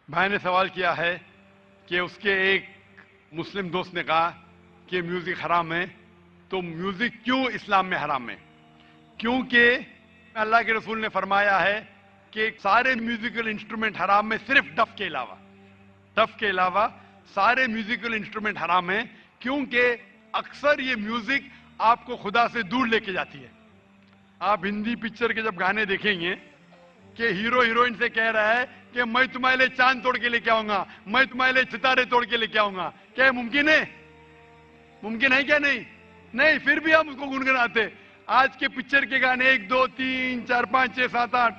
भाई ने सवाल किया है कि उसके एक मुस्लिम दोस्त ने कहा कि म्यूजिक हराम है, तो म्यूजिक क्यों इस्लाम में हराम है? क्योंकि अल्लाह के रसूल ने फरमाया है कि सारे म्यूजिकल इंस्ट्रूमेंट हराम है सिर्फ डफ के अलावा सारे म्यूजिकल इंस्ट्रूमेंट हराम है, क्योंकि अक्सर ये म्यूजिक आपको खुदा से दूर लेके जाती है। आप हिंदी पिक्चर के जब गाने देखेंगे कि हीरो हीरोइन से कह रहा है कि मैं तुम्हारे लिए चांद तोड़ के लेके आऊंगा, मैं तुम्हारे लिए सितारे तोड़ के लेके आऊंगा, क्या ये मुमकिन है? मुमकिन है क्या? नहीं, फिर भी हम उसको गुनगुनाते। आज के पिक्चर के गाने 1 2 3 4 5 6 7 8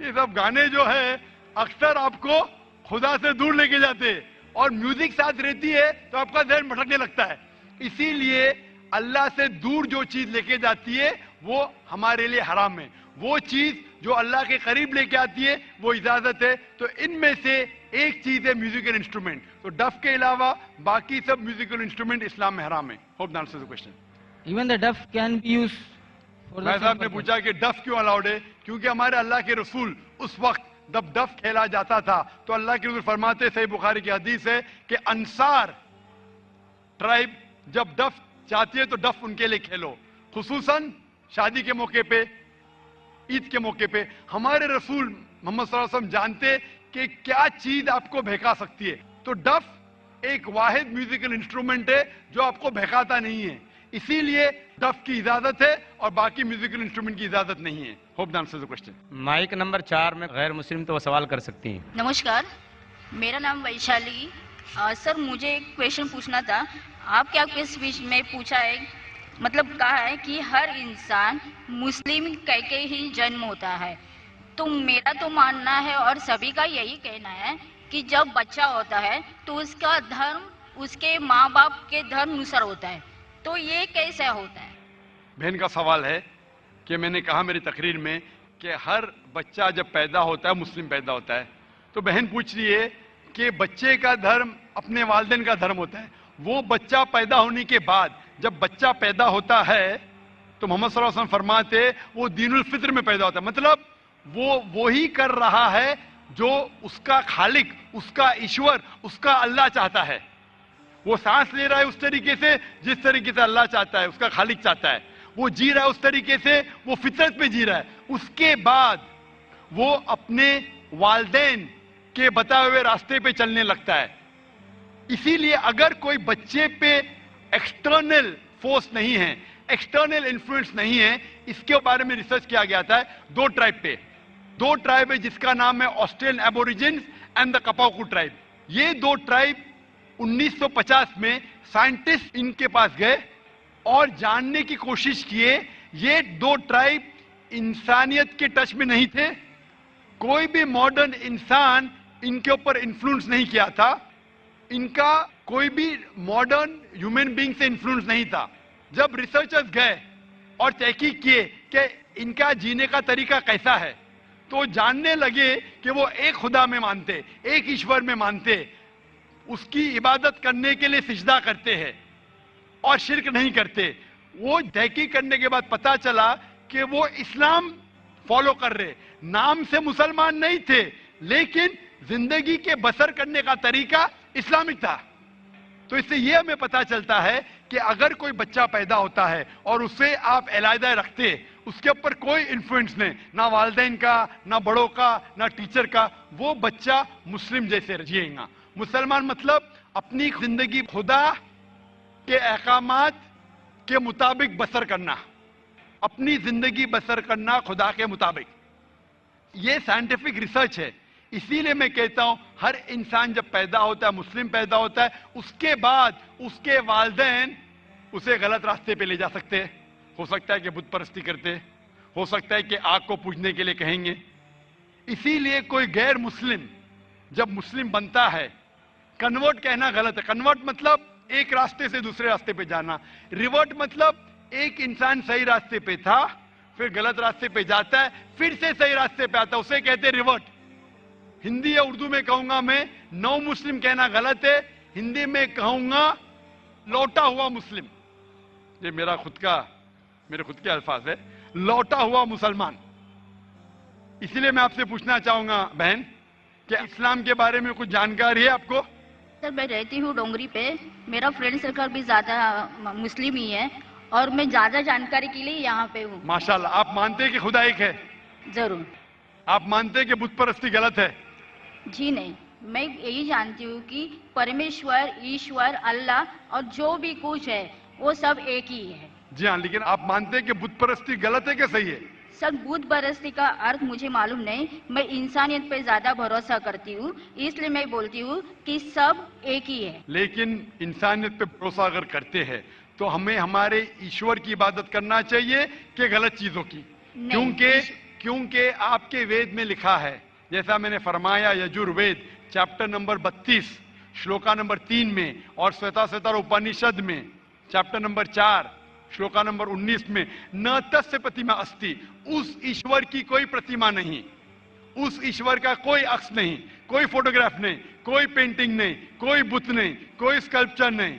ये सब गाने जो है अक्सर आपको खुदा से दूर लेके जाते, और म्यूजिक साथ रहती है तो आपका ध्यान भटकने लगता है। इसीलिए अल्लाह से दूर जो चीज लेके जाती है वो हमारे लिए हराम है। वो चीज जो अल्लाह के करीब लेके आती है वो इजाजत है। तो इनमें से एक चीज है म्यूजिकल इंस्ट्रूमेंट। तो डफ के अलावा बाकी सब म्यूजिकल इंस्ट्रूमेंट इस्लाम में हराम है। Hope that answers the question. Even the duff can be used for the भाई same साहब ने purpose. पूछा कि डफ क्यों अलाउड है? क्योंकि हमारे अल्लाह के रसूल उस वक्त जब डफ खेला जाता था तो अल्लाह के रसूल फरमाते, सही बुखारी की हदीस है कि अंसार ट्राइब जब डफ चाहती है तो डफ उनके लिए खेलो, खुसूसन शादी के मौके पे, ईद के मौके पे। हमारे रसूल मोहम्मद सल्लल्लाहु अलैहि वसल्लम जानते कि क्या चीज आपको बहका सकती है। तो डफ एक वाहिद म्यूजिकल इंस्ट्रूमेंट है जो आपको बहकाता नहीं है, इसीलिए डफ की इजाजत है और बाकी म्यूजिकल इंस्ट्रूमेंट की इजाजत नहीं है। Hope that answers the question. Mic number 4 में गैर मुस्लिम तो वो सवाल कर सकती हैं। नमस्कार, मेरा नाम वैशाली। सर, मुझे एक क्वेश्चन पूछना था। आप क्या किस विषय में पूछा है, मतलब कहा है कि हर इंसान मुस्लिम कह के ही जन्म होता है। तो मेरा तो मानना है और सभी का यही कहना है कि जब बच्चा होता है तो उसका धर्म उसके माँ बाप के धर्म अनुसार होता है। तो ये कैसे होता है? बहन का सवाल है कि मैंने कहा मेरी तकरीर में कि हर बच्चा जब पैदा होता है मुस्लिम पैदा होता है। तो बहन पूछ रही है कि बच्चे का धर्म अपने वालिदैन का धर्म होता है। वो बच्चा पैदा होने के बाद जब बच्चा पैदा होता है तो मोहम्मद सल्लल्लाहु अलैहि वसल्लम फरमाते वो दीनुल फित्र में पैदा होता है। मतलब वो ही कर रहा है जो उसका खालिक, उसका ईश्वर, उसका अल्लाह चाहता है। वो सांस ले रहा है उस तरीके से जिस तरीके से अल्लाह चाहता है, उसका खालिक चाहता है। वो जी रहा है उस तरीके से, वो फितरत पे जी रहा है। उसके बाद वो अपने वालिदैन के बताए हुए रास्ते पे चलने लगता है। इसीलिए अगर कोई बच्चे पे एक्सटर्नल फोर्स नहीं है, एक्सटर्नल इन्फ्लुएंस नहीं है, इसके बारे में रिसर्च किया गया था। दो ट्राइब है जिसका नाम है Australian Aborigines and the Kapaku tribe. ये दो ट्राइब 1950 में साइंटिस्ट इनके पास गए और जानने की कोशिश किए। ये दो ट्राइब इंसानियत के टच में नहीं थे, कोई भी मॉडर्न इंसान इनके ऊपर इन्फ्लुएंस नहीं किया था, इनका कोई भी मॉडर्न ह्यूमन बीइंग से इन्फ्लुएंस नहीं था। जब रिसर्चर्स गए और तहकीक किए कि इनका जीने का तरीका कैसा है, तो जानने लगे कि वो एक खुदा में मानते, एक ईश्वर में मानते, उसकी इबादत करने के लिए सिजदा करते हैं और शिर्क नहीं करते। वो तहकीक करने के बाद पता चला कि वो इस्लाम फॉलो कर रहे, नाम से मुसलमान नहीं थे लेकिन जिंदगी के बसर करने का तरीका इस्लामिक था। तो इससे यह हमें पता चलता है कि अगर कोई बच्चा पैदा होता है और उसे आप अलहदा रखते, उसके ऊपर कोई इन्फ्लुएंस नहीं, ना वालिदैन का, ना बड़ों का, ना टीचर का, वो बच्चा मुस्लिम जैसे जिएगा। मुसलमान मतलब अपनी जिंदगी खुदा के अहकामात के मुताबिक बसर करना, अपनी जिंदगी बसर करना खुदा के मुताबिक। ये साइंटिफिक रिसर्च है। इसीलिए मैं कहता हूं हर इंसान जब पैदा होता है, मुस्लिम पैदा होता है, उसके बाद उसके वालिदैन उसे गलत रास्ते पे ले जा सकते हैं। हो सकता है कि बुत परस्ती करते, हो सकता है कि आग को पूजने के लिए कहेंगे। इसीलिए कोई गैर मुस्लिम जब मुस्लिम बनता है, कन्वर्ट कहना गलत है। कन्वर्ट मतलब एक रास्ते से दूसरे रास्ते पे जाना। रिवर्ट मतलब एक इंसान सही रास्ते पे था, फिर गलत रास्ते पे जाता है, फिर से सही रास्ते पे आता है, उसे कहते हैं रिवर्ट। हिंदी या उर्दू में कहूंगा मैं, नौ मुस्लिम कहना गलत है, हिंदी में कहूंगा लौटा हुआ मुस्लिम। ये मेरे खुद के अल्फाज है, लौटा हुआ मुसलमान। इसलिए मैं आपसे पूछना चाहूंगा बहन क्या इस्लाम के बारे में कुछ जानकारी है आपको? सर मैं रहती हूँ डोंगरी पे, मेरा फ्रेंड सर्कल भी ज्यादा मुस्लिम ही है और मैं ज्यादा जानकारी के लिए यहाँ पे हूँ। माशाल्लाह। आप मानते हैं कि खुदा एक है? जरूर। आप मानते हैं कि बुत परस्ती गलत है? जी नहीं, मैं यही जानती हूँ कि परमेश्वर, ईश्वर, अल्लाह और जो भी कुछ है वो सब एक ही है। जी हाँ, लेकिन आप मानते हैं कि बुत परस्ती गलत है कि सही है? सर बुत परस्ती का अर्थ मुझे मालूम नहीं, मैं इंसानियत पे ज्यादा भरोसा करती हूँ, इसलिए मैं बोलती हूँ कि सब एक ही है। लेकिन इंसानियत पे भरोसा अगर करते हैं तो हमें हमारे ईश्वर की इबादत करना चाहिए कि गलत चीजों की? क्योंकि आपके वेद में लिखा है, जैसा मैंने फरमाया, Yajurveda chapter number 32 shloka number 3 में और श्वेताश्वतर उपनिषद में चैप्टर नंबर 4 श्लोका नंबर 19 में, न तस्य प्रतिमा अस्ति, उस ईश्वर की कोई प्रतिमा नहीं, उस ईश्वर का कोई अक्ष नहीं, कोई फोटोग्राफ नहीं, कोई पेंटिंग नहीं, कोई बुत नहीं, कोई स्कल्पचर नहीं।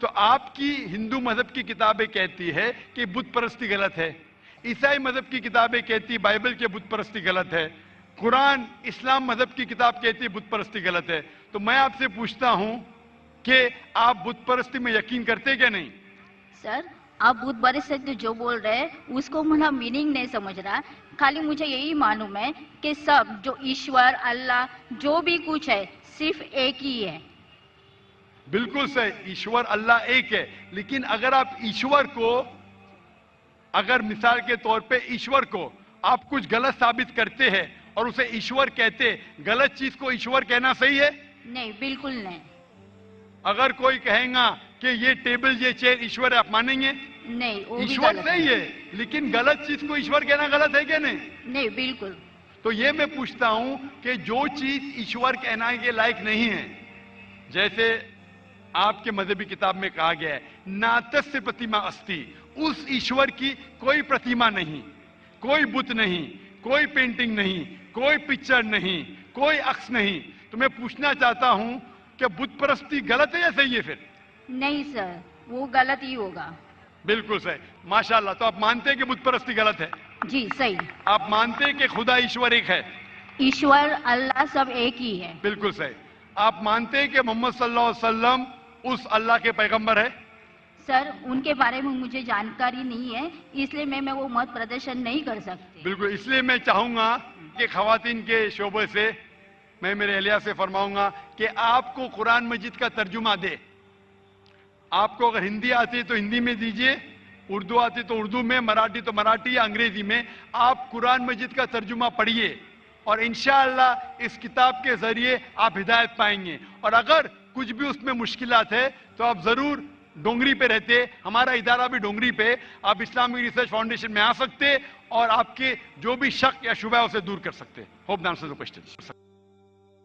तो आपकी हिंदू मजहब की किताबें कहती है कि बुत परस्ती गलत है, ईसाई मजहब की किताबें कहती, बाइबल के बुत परस्ती गलत है, कुरान इस्लाम मजहब की किताब कहती है बुत परस्ती गलत है। तो मैं आपसे पूछता हूं कि आप बुत परस्ती में यकीन करते क्या नहीं? सर आप बुत परस्ती जो बोल रहे हैं उसको मेरा मीनिंग नहीं समझ रहा, खाली मुझे यही मालूम है कि सब जो ईश्वर, अल्लाह जो भी कुछ है सिर्फ एक ही है। बिल्कुल सही, ईश्वर अल्लाह एक है। लेकिन अगर आप ईश्वर को, अगर मिसाल के तौर पे ईश्वर को आप कुछ गलत साबित करते हैं और उसे ईश्वर कहते, गलत चीज को ईश्वर कहना सही है? नहीं, बिल्कुल नहीं। अगर कोई कहेगा कि ये टेबल, ये चेयर ईश्वर है, आप मानेंगे? नहीं, वो भी ईश्वर गलत सही है, लेकिन गलत चीज को ईश्वर कहना गलत है क्या नहीं? नहीं, बिल्कुल। तो ये मैं पूछता हूं कि जो चीज ईश्वर कहना के लायक नहीं है, जैसे आपके मजहबी किताब में कहा गया है नातस्य प्रतिमा अस्ति, उस ईश्वर की कोई प्रतिमा नहीं, कोई बुत नहीं, कोई पेंटिंग नहीं, कोई पिक्चर नहीं, कोई अक्ष नहीं। तो मैं पूछना चाहता हूं कि बुत परस्ती गलत है या सही है? फिर नहीं सर, वो गलत ही होगा। बिल्कुल सही, माशाल्लाह। तो आप मानते हैं कि बुत परस्ती गलत है? जी सही। आप मानते हैं कि खुदा ईश्वर एक है? ईश्वर, अल्लाह सब एक ही है। बिल्कुल सही। आप मानते हैं कि मोहम्मद सल्लल्लाहु अलैहि वसल्लम उस अल्लाह के पैगंबर है? सर उनके बारे में मुझे जानकारी नहीं है, इसलिए मैं वो मत प्रदर्शन नहीं कर सकती। बिल्कुल, इसलिए मैं चाहूंगा कि खवातीन के शोबे से मैं मेरे एहलिया से फरमाऊंगा कि आपको कुरान मजीद का तर्जुमा दे। आपको अगर हिंदी आती है तो हिंदी में दीजिए, उर्दू आती तो उर्दू में, मराठी तो मराठी या अंग्रेजी में। आप कुरान मजीद का तर्जुमा पढ़िए और इंशाअल्लाह इस किताब के जरिए आप हिदायत पाएंगे। और अगर कुछ भी उसमें मुश्किलात है तो आप जरूर डोंगरी पे रहते, हमारा इदारा भी डोंगरी पे, आप इस्लामिक रिसर्च फाउंडेशन में आ सकते और आपके जो भी शक या शुबह उसे दूर कर सकते। Hope the answer the question.